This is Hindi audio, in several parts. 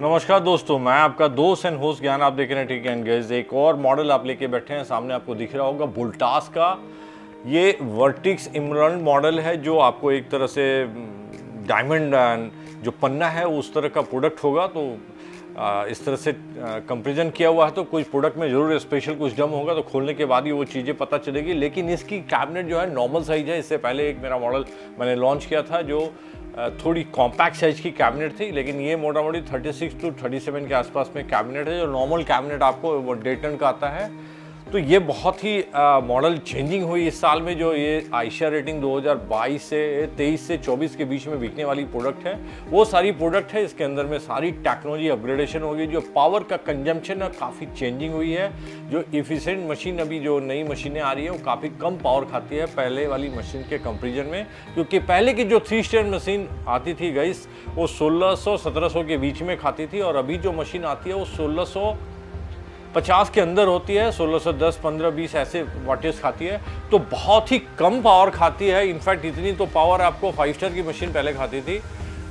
नमस्कार दोस्तों, मैं आपका दोस्त एंड होस्ट ज्ञान। आप देख रहे हैं टेक एंड गैजेट्स। एक और मॉडल आप लेके बैठे हैं, सामने आपको दिख रहा होगा वोल्टास का। ये वर्टिक्स इमराल्ड मॉडल है जो आपको एक तरह से डायमंड जो पन्ना है उस तरह का प्रोडक्ट होगा। तो इस तरह से कंपेरिजन किया हुआ है, तो कुछ प्रोडक्ट में ज़रूर स्पेशल कुछ डम होगा, तो खोलने के बाद ही वो चीज़ें पता चलेगी। लेकिन इसकी कैबिनेट जो है नॉर्मल साइज है। इससे पहले एक मेरा मॉडल मैंने लॉन्च किया था जो थोड़ी कॉम्पैक्ट साइज की कैबिनेट थी, लेकिन ये मोटा मोटी 36 to 37 के आसपास में कैबिनेट है। जो नॉर्मल कैबिनेट आपको वो डेटन का आता है। तो ये बहुत ही मॉडल चेंजिंग हुई इस साल में। जो ये आयशा रेटिंग 2022 से 23 से 24 के बीच में बिकने वाली प्रोडक्ट है, वो सारी प्रोडक्ट है। इसके अंदर में सारी टेक्नोलॉजी अपग्रेडेशन होगी। जो पावर का कंजम्पशन है काफ़ी चेंजिंग हुई है। जो इफिशिएंट मशीन अभी जो नई मशीनें आ रही है वो काफ़ी कम पावर खाती है पहले वाली मशीन के कंपेरिजन में। क्योंकि पहले की जो 3 स्टार मशीन आती थी गाइस, वो 1600-1700 के बीच में खाती थी, और अभी जो मशीन आती है वो 1650 के अंदर होती है। 1610, 15, 20 ऐसे वाटेज खाती है। तो बहुत ही कम पावर खाती है। इनफैक्ट इतनी तो पावर आपको 5 स्टार की मशीन पहले खाती थी।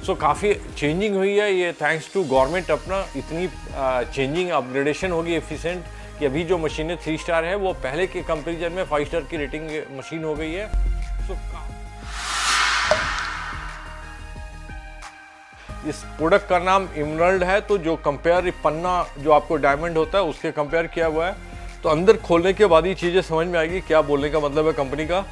सो काफ़ी चेंजिंग हुई है ये, थैंक्स टू गवर्नमेंट। अपना इतनी चेंजिंग अपग्रेडेशन होगी एफिशिएंट कि अभी जो मशीनें 3 स्टार है वो पहले के कंपेरिजन में 5 स्टार की रेटिंग मशीन हो गई है। सो इस प्रोडक्ट का नाम इमराल्ड है। तो जो कंपेयर पन्ना जो आपको डायमंड होता है उसके कंपेयर किया हुआ है। तो अंदर खोलने के बाद ही चीज़ें समझ में आएगी क्या बोलने का मतलब है कंपनी का।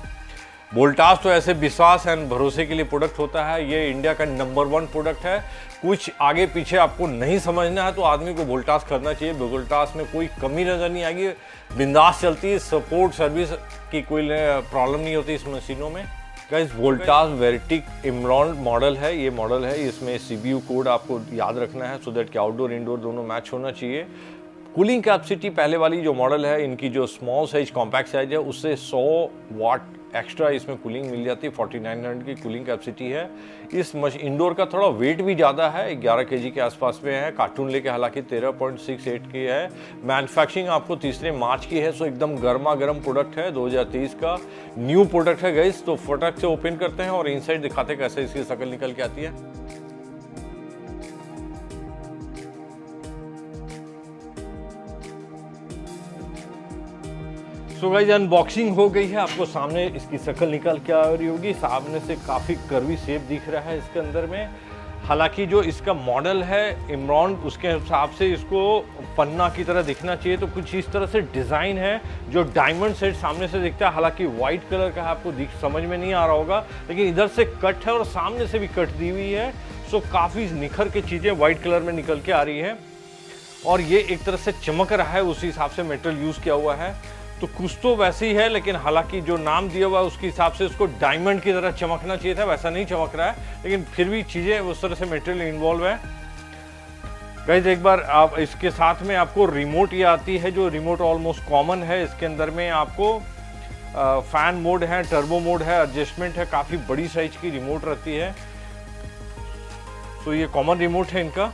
वोल्टास तो ऐसे विश्वास एंड भरोसे के लिए प्रोडक्ट होता है। ये इंडिया का नंबर 1 प्रोडक्ट है। कुछ आगे पीछे आपको नहीं समझना है तो आदमी को वोल्टास करना चाहिए। वोल्टास में कोई कमी नज़र नहीं आएगी, बिंदास चलती है। सपोर्ट सर्विस की कोई प्रॉब्लम नहीं होती इस मशीनों में। गाइस, वोल्टास वर्टिक इमराल्ड मॉडल है। ये मॉडल है, इसमें CPU कोड आपको याद रखना है सो दैट कि आउटडोर इंडोर दोनों मैच होना चाहिए। कूलिंग कैपेसिटी पहले वाली जो मॉडल है इनकी जो स्मॉल साइज कॉम्पैक्ट साइज है उससे 100 वाट एक्स्ट्रा इसमें कूलिंग मिल जाती है। 4900 की कूलिंग कैपेसिटी है। इस इंडोर का थोड़ा वेट भी ज़्यादा है, 11 kg के आसपास में है। कार्टून लेके हालांकि 13.68 की है। मैन्युफैक्चरिंग आपको 3 मार्च की है। सो एकदम गर्मा गर्म प्रोडक्ट है, 2023 का न्यू प्रोडक्ट है गाइस। तो फटाक से ओपन करते हैं और इनसाइड दिखाते हैं कैसे इसकी शक्ल निकल के आती है। सो गाइस, अनबॉक्सिंग हो गई है। आपको सामने इसकी शक्ल निकल के आ रही होगी। सामने से काफ़ी कर्वी शेप दिख रहा है इसके अंदर में। हालांकि जो इसका मॉडल है इमराल्ड, उसके हिसाब से इसको पन्ना की तरह दिखना चाहिए। तो कुछ इस तरह से डिज़ाइन है जो डायमंड सेट सामने से दिखता है। हालांकि वाइट कलर का आपको समझ में नहीं आ रहा होगा, लेकिन इधर से कट है और सामने से भी कट दी हुई है। सो काफ़ी निखर के चीज़ें वाइट कलर में निकल के आ रही है। और ये एक तरह से चमक रहा है, उसी हिसाब से मेटल यूज़ किया हुआ है। तो कुछ तो वैसे ही है, लेकिन हालांकि जो नाम दिया हुआ है उसके हिसाब से उसको डायमंड की तरह चमकना चाहिए था, वैसा नहीं चमक रहा है। लेकिन फिर भी चीज़ें उस तरह से मेटेरियल इन्वॉल्व है। गाइस, एक बार आप इसके साथ में आपको रिमोट ये आती है, जो रिमोट ऑलमोस्ट कॉमन है। इसके अंदर में आपको फैन मोड है, टर्बो मोड है, एडजस्टमेंट है। काफ़ी बड़ी साइज की रिमोट रहती है। तो ये कॉमन रिमोट है इनका।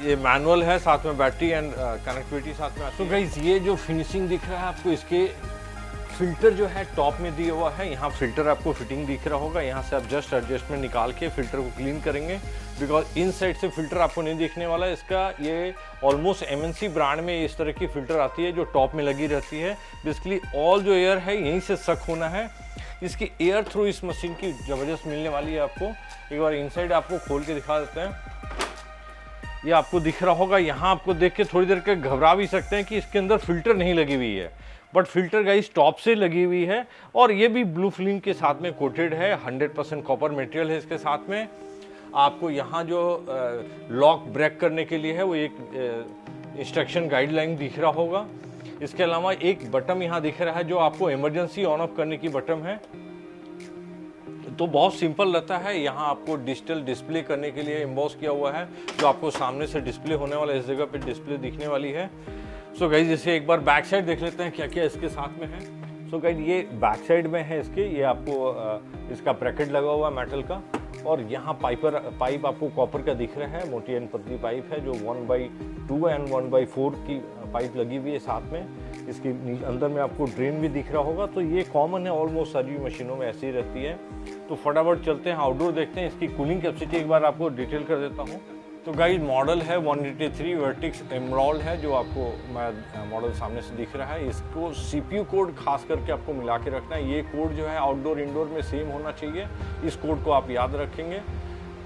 ये मैनुअल है, साथ में बैटरी एंड कनेक्टिविटी साथ में। तो गाइस, ये जो फिनिशिंग दिख रहा है आपको, इसके फिल्टर जो है टॉप में दिया हुआ है। यहाँ फिल्टर आपको फिटिंग दिख रहा होगा। यहाँ से आप जस्ट एडजस्टमेंट निकाल के फिल्टर को क्लीन करेंगे, बिकॉज इन साइड से फिल्टर आपको नहीं दिखने वाला है। इसका ये ऑलमोस्ट MNC ब्रांड में इस तरह की फिल्टर आती है जो टॉप में लगी रहती है। बेसिकली ऑल जो एयर है यहीं से सक होना है। इसकी एयर थ्रू इस मशीन की ज़बरदस्त मिलने वाली है आपको। एक बार इनसाइड आपको खोल के दिखा देते हैं। ये आपको दिख रहा होगा। यहाँ आपको देख के थोड़ी देर के घबरा भी सकते हैं कि इसके अंदर फिल्टर नहीं लगी हुई है, बट फिल्टर गाइस टॉप से लगी हुई है। और ये भी ब्लू फिल्म के साथ में कोटेड है। 100% कॉपर मटेरियल है इसके साथ में। आपको यहाँ जो लॉक ब्रेक करने के लिए है वो एक इंस्ट्रक्शन गाइडलाइन दिख रहा होगा। इसके अलावा एक बटन यहाँ दिख रहा है जो आपको इमरजेंसी ऑन ऑफ करने की बटन है। तो बहुत सिंपल रहता है। यहाँ आपको डिजिटल डिस्प्ले करने के लिए एम्बॉस किया हुआ है, जो आपको सामने से डिस्प्ले होने वाला है। इस जगह पे डिस्प्ले दिखने वाली है। सो गाइस, जैसे एक बार बैक साइड देख लेते हैं क्या क्या इसके साथ में है। सो गाइस, ये बैक साइड में है इसके। ये आपको इसका ब्रैकेट लगा हुआ है मेटल का। और यहाँ पाइप आपको कॉपर का दिख रहा है। मोटी एंड पतली पाइप है जो 1/2 एंड 1/4 की पाइप लगी हुई है साथ में। इसके अंदर में आपको ड्रेन भी दिख रहा होगा। तो ये कॉमन है, ऑलमोस्ट सभी मशीनों में ऐसी ही रहती है। तो फटाफट चलते हैं आउटडोर देखते हैं। इसकी कूलिंग कैपेसिटी एक बार आपको डिटेल कर देता हूँ। तो गाइस मॉडल है 183 वर्टिक्स एमरॉल्ड है, जो आपको मॉडल सामने से दिख रहा है। इसको CPU कोड खास करके आपको मिला के रखना है। ये कोड जो है आउटडोर इंडोर में सेम होना चाहिए, इस कोड को आप याद रखेंगे।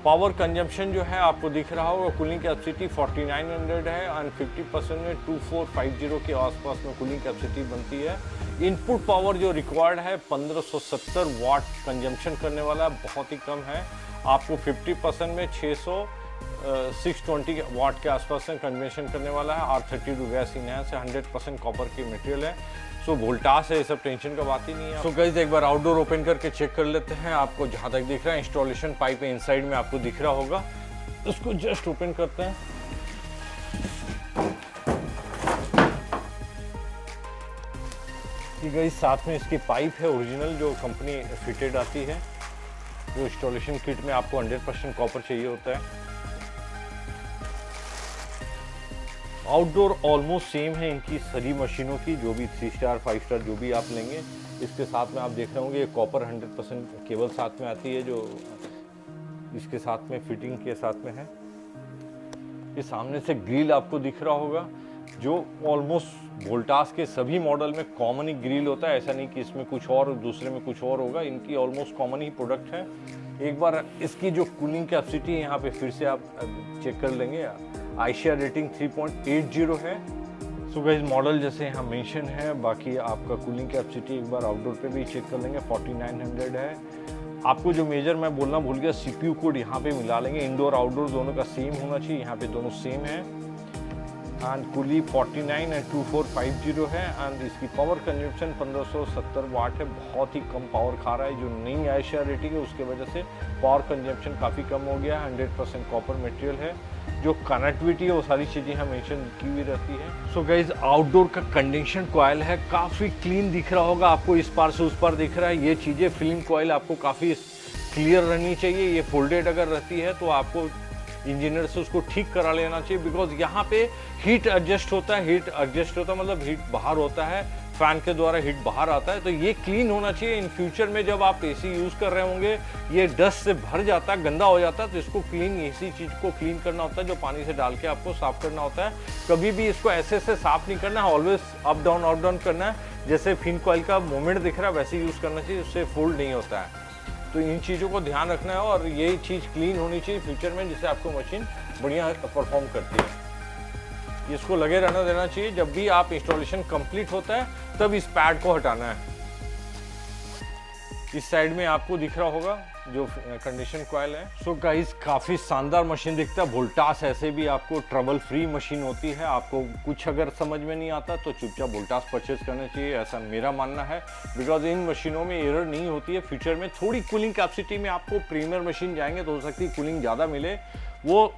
पावर कंजम्पशन जो है आपको दिख रहा होगा, कूलिंग कैपेसिटी 4900 है एंड 50% में 2450 के आसपास में कूलिंग कैपेसिटी बनती है। इनपुट पावर जो रिक्वायर्ड है 1570 वाट कंजम्पशन करने वाला है, बहुत ही कम है। आपको 50% में 620 वाट के आसपास में कन्वेंशन करने वाला है। R32 गैस इनहैंस है, 100% कॉपर की मटेरियल है। सो वोल्टास है, ये सब टेंशन का बात ही नहीं है। सो गाइस एक बार आउटडोर ओपन करके चेक कर लेते हैं। आपको जहाँ तक दिख रहा है इंस्टॉलेशन पाइप है, इनसाइड में आपको दिख रहा होगा। उसको जस्ट ओपन करते हैं। कि गाइस साथ में इसकी पाइप है ओरिजिनल, जो कंपनी फिटेड आती है। जो इंस्टॉलेशन किट में आपको 100% कॉपर चाहिए होता है। आउटडोर ऑलमोस्ट सेम है इनकी सभी मशीनों की, जो भी 3 स्टार 5 स्टार जो भी आप लेंगे। इसके साथ में आप देख रहे होंगे कॉपर 100% केबल साथ में आती है, जो इसके साथ में फिटिंग के साथ में है। ये सामने से ग्रिल आपको दिख रहा होगा, जो ऑलमोस्ट वोल्टास के सभी मॉडल में कॉमन ही ग्रिल होता है। ऐसा नहीं कि इसमें कुछ और दूसरे में कुछ और होगा, इनकी ऑलमोस्ट कॉमन ही प्रोडक्ट है। एक बार इसकी जो कूलिंग कैपेसिटी यहाँ पे फिर से आप चेक कर लेंगे। आईशिया रेटिंग 3.80 है। सो गाइस मॉडल जैसे यहाँ मेंशन है, बाकी आपका कूलिंग कैपेसिटी एक बार आउटडोर पे भी चेक कर लेंगे, 4900 है। आपको जो मेजर मैं बोलना भूल गया, CPU कोड यहाँ पे मिला लेंगे। इंडोर आउटडोर दोनों का सेम होना चाहिए, यहाँ पे दोनों सेम है। एंड कूली 49 एंड 2450 है। एंड इसकी पावर कंजप्शन 1570 वाट है, बहुत ही कम पावर खा रहा है। जो नई आईशिया रेटिंग है उसके वजह से पावर कंजप्शन काफ़ी कम हो गया है। 100% कॉपर मटेरियल है। जो कनेक्टिविटी है वो सारी चीज़ें यहाँ मेंशन की हुई रहती है। सो गाइज आउटडोर का कंडेंसर कॉइल है, काफ़ी क्लीन दिख रहा होगा आपको, इस पार से उस पार दिख रहा है। ये चीज़ें फिल्म कॉइल आपको काफ़ी क्लियर रहनी चाहिए। ये फोल्डेड अगर रहती है तो आपको इंजीनियर से उसको ठीक करा लेना चाहिए, बिकॉज यहाँ पे हीट एडजस्ट होता है। हीट एडजस्ट होता है मतलब हीट बाहर होता है, फैन के द्वारा हीट बाहर आता है। तो ये क्लीन होना चाहिए। इन फ्यूचर में जब आप AC यूज़ कर रहे होंगे, ये डस्ट से भर जाता है, गंदा हो जाता है, तो इसको क्लीन, इसी चीज़ को क्लीन करना होता है, जो पानी से डाल के आपको साफ करना होता है। कभी भी इसको ऐसे से साफ नहीं करना है, ऑलवेज अप डाउन करना है। जैसे फिन कॉइल का मूवमेंट दिख रहा है वैसे यूज़ करना चाहिए, उससे फोल्ड नहीं होता है। तो इन चीज़ों को ध्यान रखना है और ये चीज़ क्लीन होनी चाहिए फ्यूचर में, जिससे आपको मशीन बढ़िया परफॉर्म करती है। इसको लगे रहना देना चाहिए। जब भी आप इंस्टॉलेशन कंप्लीट होता है तब इस पैड को हटाना है। इस साइड में आपको दिख रहा होगा जो कंडीशन कॉइल है। सो गाइस काफ़ी शानदार मशीन दिखता है। वोल्टास ऐसे भी आपको ट्रबल फ्री मशीन होती है। आपको कुछ अगर समझ में नहीं आता तो चुपचाप वोल्टास परचेज करना चाहिए, ऐसा मेरा मानना है। बिकॉज इन मशीनों में एरर नहीं होती है। फ्यूचर में थोड़ी कूलिंग कैपेसिटी में आपको प्रीमियर मशीन जाएंगे तो हो सकती है कूलिंग ज़्यादा मिले, वो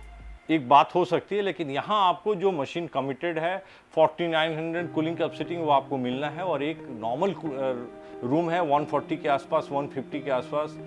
एक बात हो सकती है। लेकिन यहाँ आपको जो मशीन कमिटेड है 4900 कूलिंग कैपेसिटी वो आपको मिलना है। और एक नॉर्मल रूम है 140 के आसपास, 150 के आसपास,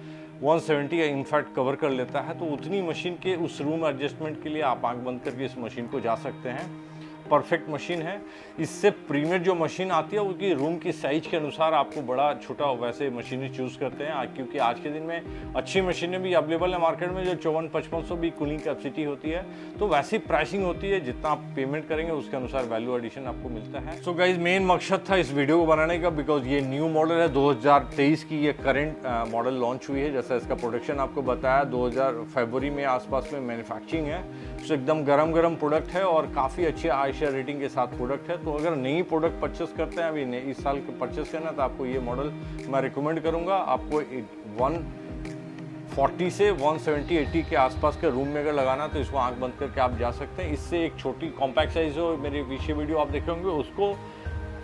170 इनफैक्ट कवर कर लेता है। तो उतनी मशीन के उस रूम एडजस्टमेंट के लिए आप आंख बंद करके इस मशीन को जा सकते हैं। परफेक्ट मशीन है। इससे प्रीमियर जो मशीन आती है उसकी रूम की साइज के अनुसार आपको बड़ा छोटा वैसे मशीनें चूज़ करते हैं, क्योंकि आज के दिन में अच्छी मशीनें भी अवेलेबल है मार्केट में, जो 54-5500 भी कूलिंग कैपेसिटी होती है। तो वैसी प्राइसिंग होती है, जितना आप पेमेंट करेंगे उसके अनुसार वैल्यू एडिशन आपको मिलता है। सो गाइज मेन मकसद था इस वीडियो को बनाने का, बिकॉज ये न्यू मॉडल है 2023 की, ये करेंट मॉडल लॉन्च हुई है। जैसा इसका प्रोडक्शन आपको बताया 2000 फरवरी में आसपास में मैन्युफैक्चरिंग है। तो एकदम गरम प्रोडक्ट है और काफ़ी अच्छी आईशिया रेटिंग के साथ प्रोडक्ट है। तो अगर नई प्रोडक्ट परचेस करते हैं अभी इस साल के परचेस करना, तो आपको ये मॉडल मैं रिकमेंड करूंगा। आपको 140 से 170-80 के आसपास के रूम में अगर लगाना तो इसको आंख बंद करके आप जा सकते हैं। इससे एक छोटी कॉम्पैक्ट साइज हो, मेरे पीछे वीडियो आप देख होंगे, उसको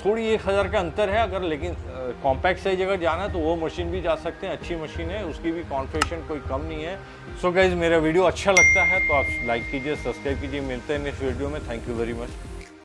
थोड़ी 1000 का अंतर है अगर, लेकिन कॉम्पैक्ट साइज अगर जाना है तो वो मशीन भी जा सकते हैं। अच्छी मशीन है, उसकी भी कॉन्फ़िगरेशन कोई कम नहीं है। सो गाइज मेरा वीडियो अच्छा लगता है तो आप लाइक कीजिए, सब्सक्राइब कीजिए। मिलते हैं नेक्स्ट वीडियो में। Thank you very much.